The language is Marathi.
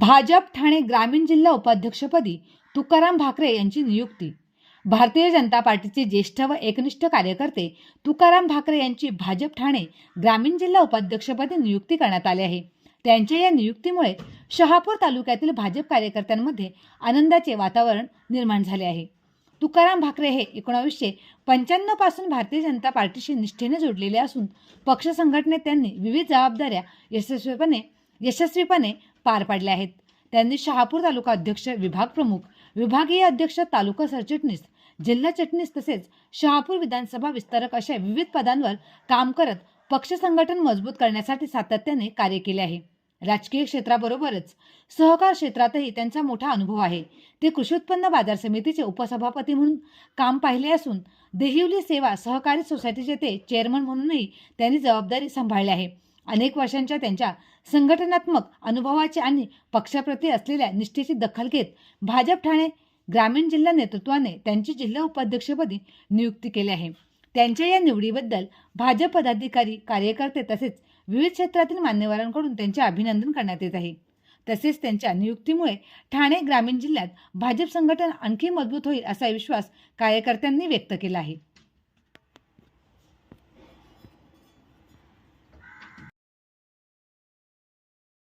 भाजप ठाणे ग्रामीण जिल्हा उपाध्यक्षपदी तुकाराम भाकरे यांची नियुक्ती। भारतीय जनता पार्टीचे ज्येष्ठ व एकनिष्ठ कार्यकर्ते तुकाराम भाकरे यांची भाजप ठाणे ग्रामीण जिल्हा उपाध्यक्षपदी नियुक्ती करण्यात आली आहे। त्यांच्या या नियुक्तीमुळे शहापूर तालुक्यातील भाजप कार्यकर्त्यांमध्ये आनंदाचे वातावरण निर्माण झाले आहे। तुकाराम भाकरे हे 1995 पासून भारतीय जनता पार्टीशी निष्ठेने जोडलेले असून पक्ष संघटनेत त्यांनी विविध जबाबदाऱ्या यशस्वीपणे पार पाडल्या आहेत। त्यांनी शहापूर तालुका अध्यक्ष, विभाग प्रमुख, विभागीय अध्यक्ष, तालुका सरचिटणीस, जिल्हा चिटणीस तसेच शहापूर विधानसभा विस्तारक अशा विविध पदांवर काम करत पक्ष संघटन मजबूत करण्यासाठी सातत्याने कार्य केले आहे। राजकीय क्षेत्राबरोबरच सहकार क्षेत्रातही त्यांचा मोठा अनुभव आहे। ते कृषी उत्पन्न बाजार समितीचे उपसभापती म्हणून काम पाहिले असून देहिवली सेवा सहकारी सोसायटीचे ते चेअरमन म्हणूनही त्यांनी जबाबदारी सांभाळली आहे। अनेक वर्षांच्या त्यांच्या संघटनात्मक अनुभवाचे आणि पक्षाप्रती असलेल्या निष्ठेची दखल घेत भाजप ठाणे ग्रामीण जिल्हा नेतृत्वाने त्यांची जिल्हा उपाध्यक्षपदी नियुक्ती केली आहे। त्यांच्या या निवडीबद्दल भाजप पदाधिकारी, कार्यकर्ते तसेच विविध क्षेत्रातील मान्यवरांकडून त्यांचे अभिनंदन करण्यात येत आहे। तसेच त्यांच्या नियुक्तीमुळे ठाणे ग्रामीण जिल्ह्यात भाजप संघटन आणखी मजबूत होईल असा विश्वास कार्यकर्त्यांनी व्यक्त केला आहे।